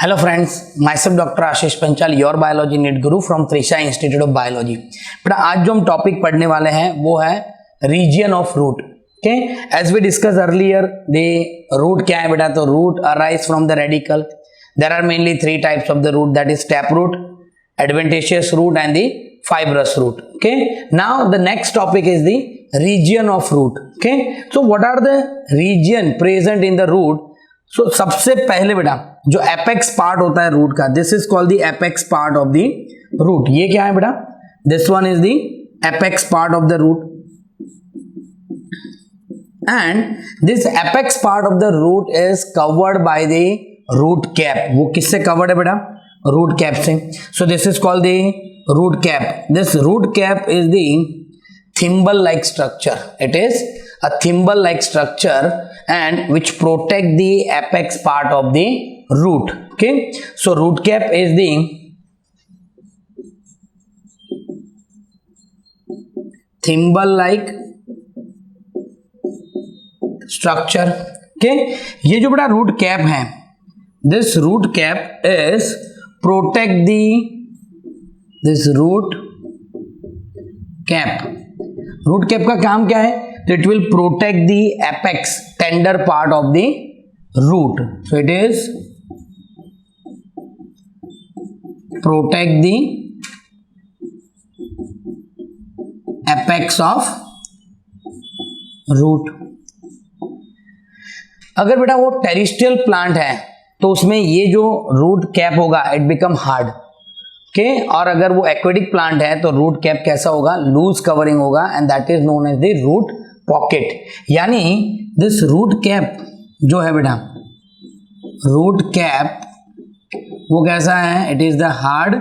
Hello friends, myself doctor Ashish Panchal, your biology NEET guru from Trisha institute of biology. बेटा आज जो हम टॉपिक पढ़ने वाले हैं वो है region of root. Okay, as we discuss earlier the root क्या है बेटा, तो root arise from the radical. There are mainly three types of the root, that is tap root, adventitious root and the fibrous root. Okay, now the next topic is the region of root. Okay, so what are the region present in the root? So सबसे पहले बेटा जो apex part होता है root का, this is called the apex part of the root. ये क्या है बेटा, this one is the apex part of the root, and this apex part of the root is covered by the root cap. वो किससे covered है बेटा, root cap से. So this is called the root cap. This root cap is the thimble like structure. It is a thimble like structure and which protect the apex part of the root. Okay, so root cap is the thimble like structure. Okay, ये जो बड़ा root cap है, this root cap is protect the this root cap. root cap का काम क्या है, तो it will protect the apex tender part of the root. So it is protect the apex of root. अगर बेटा वो terrestrial plant है तो उसमें ये जो रूट कैप होगा इट बिकम हार्ड. ओके, और अगर वो एक्वेटिक प्लांट है तो रूट कैप कैसा होगा, लूज कवरिंग होगा, and that is known as the root pocket. यानी दिस रूट कैप जो है बेटा, रूट कैप वो कैसा है, it is the hard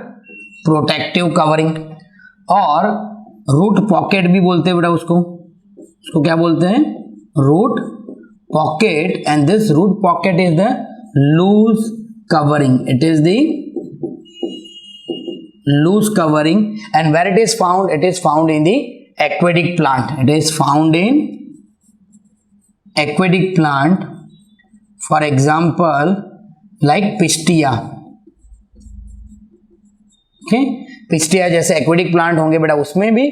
protective covering. और रूट पॉकेट भी बोलते हैं बेटा उसको क्या बोलते हैं, root pocket. And this root pocket is the loose covering, it is the loose covering. And where it is found, it is found in the aquatic plant. It is found in aquatic plant, for example like pistia. Okay, pistia जैसे aquatic plant होंगे बेटा उसमें भी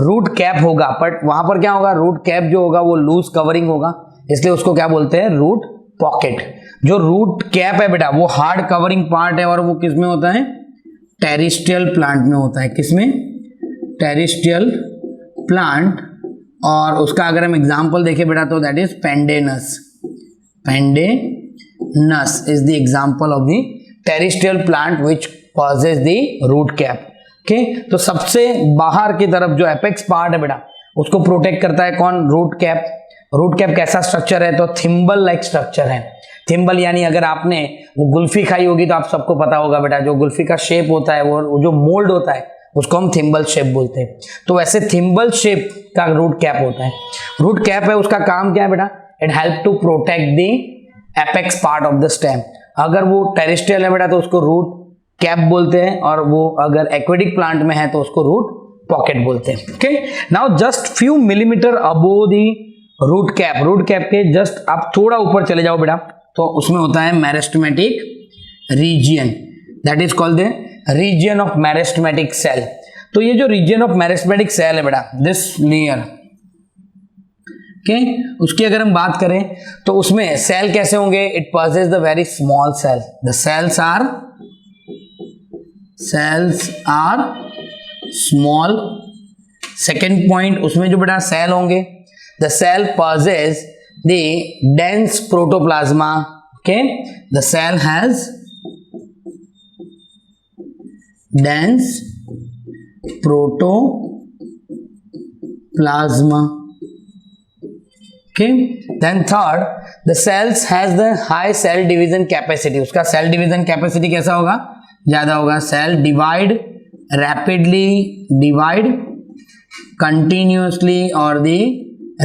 root cap होगा, but वहां पर क्या होगा, रूट कैप जो होगा वो लूज कवरिंग होगा, इसलिए उसको क्या बोलते हैं, रूट पॉकेट. जो रूट कैप है बेटा वो हार्ड कवरिंग पार्ट है और वो किस में होता है, टेरिस्ट्रियल प्लांट में होता है. किसमें, टेरिस्ट्रियल प्लांट. और उसका अगर हम एग्जांपल देखें बेटा तो that is pandanus. Pandanus is the example of the terrestrial plant which possess the root cap. Okay, तो सबसे बाहर की तरफ जो एपेक्स पार्ट है बेटा उसको प्रोटेक्ट करता है कौन, रूट कैप. रूट कैप कैसा स्ट्रक्चर है, तो थिम्बल लाइक स्ट्रक्चर है. थिम्बल यानी अगर आपने वो गुल्फी खाई होगी तो आप सबको पता होगा बेटा, जो गुल्फी का शेप होता है वो जो मोल्ड होता है उसको हम थिम्बल शेप बोलते हैं. तो वैसे थिम्बल शेप का रूट कैप होता है. रूट कैप है, उसका काम क्या है बेटा, it help to protect the apex part of the stem. अगर वो टेरिस्ट्रियल है बेटा तो उसको रूट कैप बोलते हैं, और वो अगर एक्वेटिक प्लांट में है तो उसको रूट पॉकेट बोलते हैं. Okay, now just few millimetre above the root cap, root cap के जस्ट आप थोड़ा ऊपर चले जाओ बेटा तो उसमें होता है meristematic region, that is called the region of meristematic cell. तो ये जो रीजियन ऑफ मेरिस्टेमेटिक सेल है बेटा, दिस लेयर, ओके, उसकी अगर हम बात करें तो उसमें सेल कैसे होंगे, it possess the very small cell. The cells are small. Second point, उसमें जो बेटा सेल होंगे, the cell possess the dense protoplasma. Okay, the cell has dense protoplasma. Okay, then third, the cells has the high cell division capacity. उसका cell division capacity कैसा होगा, ज्यादा होगा. cell divide rapidly, divide continuously or the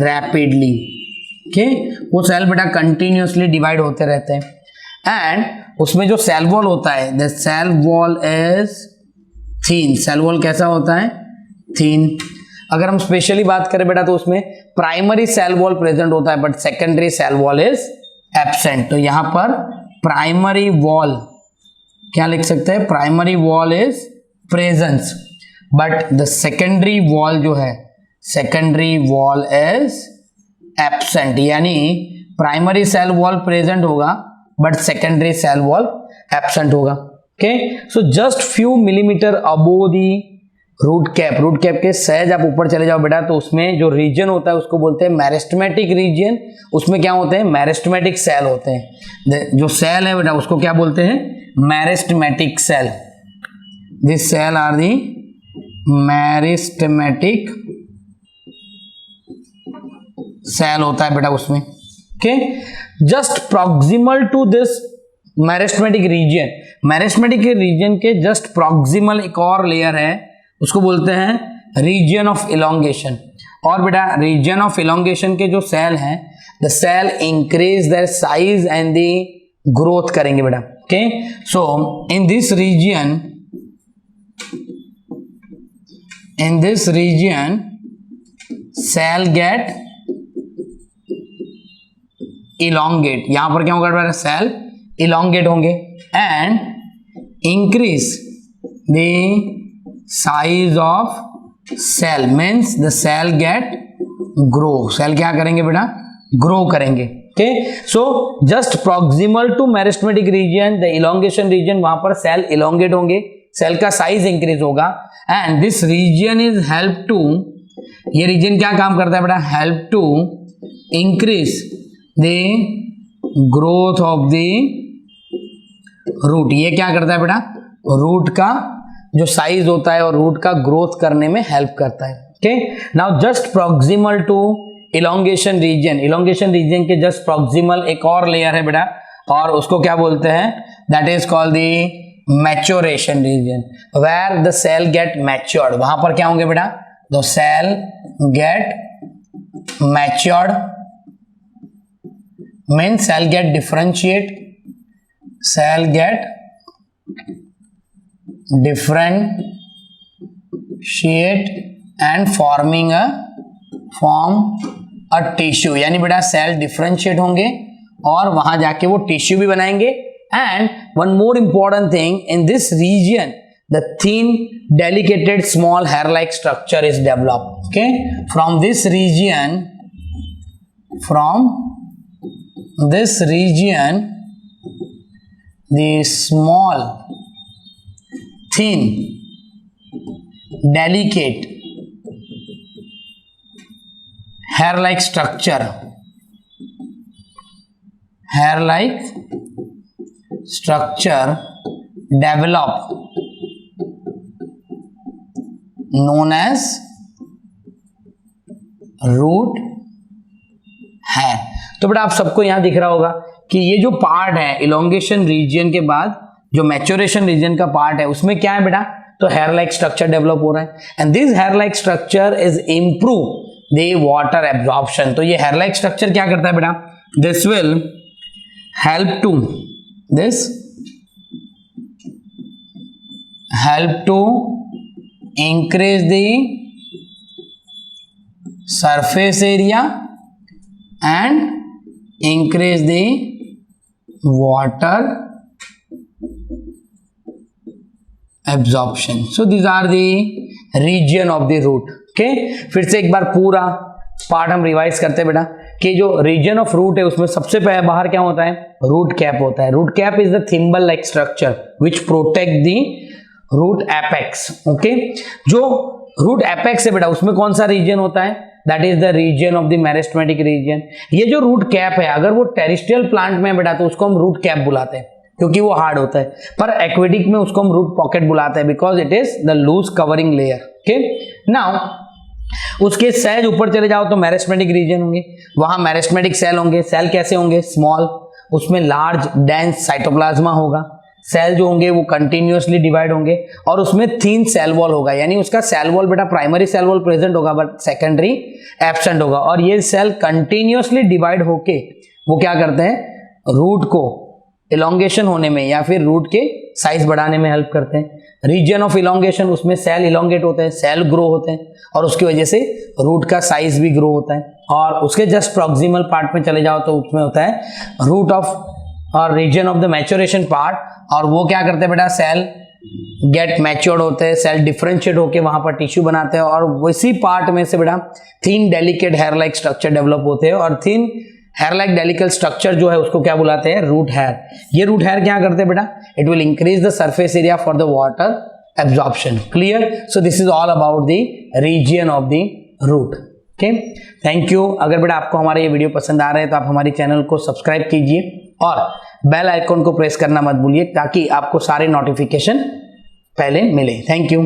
rapidly. Okay, वो cell बेटा continuously divide होते रहते हैं. एंड उसमें जो सेल वॉल होता है, the cell wall is thin. Cell wall कैसा होता है, थीन. अगर हम स्पेशली बात करें बेटा तो उसमें प्राइमरी सेल वॉल प्रेजेंट होता है but secondary cell wall is absent. तो यहां पर प्राइमरी वॉल क्या लिख सकते हैं, primary wall is presence but the secondary wall जो है, सेकेंडरी वॉल इज एब्सेंट, यानी प्राइमरी सेल वॉल प्रेजेंट होगा but secondary cell wall absent होगा। Okay, so just few millimetre above the root cap के सहज आप ऊपर चले जाओ बेटा, तो उसमें जो रीजन होता है उसको बोलते हैं मेरिस्टेमेटिक रीजन। उसमें क्या होते हैं, मेरिस्टेमेटिक सेल होते हैं। जो सेल है बेटा उसको क्या बोलते हैं, meristematic cell. This cell are the meristematic cell होता है बेटा उसमें। Okay, just proximal to this meristematic region, meristematic region के जस्ट प्रॉक्सिमल एक और लेयर है, उसको बोलते हैं रीजन ऑफ इलोंगेशन। और बेटा रीजन ऑफ इलोंगेशन के जो सेल हैं, the cell increase their size and the growth करेंगे बेटा। Okay, so in this region cell get elongate, यहां पर क्या होगा बेटा, सेल इलोंगेट होंगे and increase the size of cell, means the cell get grow, cell क्या करेंगे बेटा, ग्रो करेंगे। Okay, so just proximal to meristematic region, the elongation region, वहां पर सेल इलोंगेट होंगे, सेल का साइज इंक्रीज होगा and this reason is help to, ये रीजन क्या काम करता है बेटा, help to increase the growth of the root. ये क्या करता है बेटा, रूट का जो साइज होता है और रूट का ग्रोथ करने में हेल्प करता है। Okay, now just proximal to elongation region, elongation region के जस्ट प्रॉक्सिमल एक और लेयर है बेटा, और उसको क्या बोलते हैं, that is called the maturation region, where the cell get matured. वहां पर क्या होंगे बेटा, the cell get matured mean cell get differentiate, cell get differentiate and form a tissue, यानी बेटा सेल डिफरेंशिएट होंगे और वहां जाके वो टिश्यू भी बनाएंगे। And one more important thing, in this region the thin delicated small hair like structure is developed. Okay, from this region the small thin delicate hair like structure develop known as root hair। तो बेटा आप सबको यहां दिख रहा होगा कि ये जो पार्ट है इलोंगेशन रीजन के बाद जो मैच्योरेशन रीजन का पार्ट है उसमें क्या है बेटा, तो हेयर लाइक स्ट्रक्चर डेवलप हो रहा है and this hair like structure is improve the water absorption. तो ये हेयर लाइक स्ट्रक्चर क्या करता है बेटा, this will help to increase the surface area and increase the water absorption. So these are the region of the root. Okay, फिर से एक बार पूरा पार्ट हम रिवाइज करते हैं बेटा कि जो रीजन ऑफ रूट है उसमें सबसे पहले बाहर क्या होता है, रूट कैप होता है। Root cap is the thimble like structure which protect the root apex. Okay, जो रूट एपेक्स है बेटा उसमें कौन सा रीजन होता है, that is the region of the meristematic region. ये जो रूट कैप है अगर वो टेरेस्ट्रियल प्लांट में है बेटा तो उसको हम रूट कैप बुलाते हैं क्योंकि वो हार्ड होता है, पर एक्वेटिक में उसको हम रूट पॉकेट बुलाते हैं because it is the loose covering layer. Okay, now उसके सहज ऊपर चले जाओ तो मेरिस्टेमेटिक रीजन होंगे, वहां मेरिस्टेमेटिक सेल होंगे। सेल कैसे होंगे, स्मॉल, उसमें लार्ज डेंस साइटोप्लाज्मा होगा। सेल जो होंगे वो कंटिन्यूअसली डिवाइड होंगे और उसमें थिन सेल वॉल होगा, यानी उसका सेल वॉल बेटा प्राइमरी सेल वॉल प्रेजेंट होगा बट सेकेंडरी एब्सेंट होगा। और ये सेल कंटिन्यूअसली डिवाइड होके वो क्या करते हैं, रूट को इलोंगेशन होने में या फिर रूट के साइज बढ़ाने में हेल्प करते हैं। रीजन ऑफ इलोंगेशन, उसमें सेल इलोंगेट होते हैं, सेल ग्रो होते हैं और उसकी वजह से रूट का साइज भी ग्रो होता है। और उसके जस्ट प्रॉक्सिमल पार्ट में चले जाओ तो उसमें होता है रूट ऑफ और region of the maturation part, और वो क्या करते हैं बेटा, सेल गेट मैच्योर्ड होते हैं, सेल डिफरेंशिएट होके वहां पर टिश्यू बनाते हैं, और इसी पार्ट में से बेटा thin delicate hair like structure develop होते हैं, और thin hair like delicate structure जो है उसको क्या बुलाते हैं, रूट हेयर। ये रूट हेयर क्या करते हैं बेटा, it will increase the surface area for the water absorption. Clear? So this is all about the region of the root. Okay, thank you. अगर बेटा आपको हमारे ये वीडियो पसंद आ रहे हैं तो आप हमारे चैनल को सब्सक्राइब कीजिए और बेल आइकॉन को प्रेस करना मत भूलिए ताकि आपको सारे नोटिफिकेशन पहले मिले। Thank you.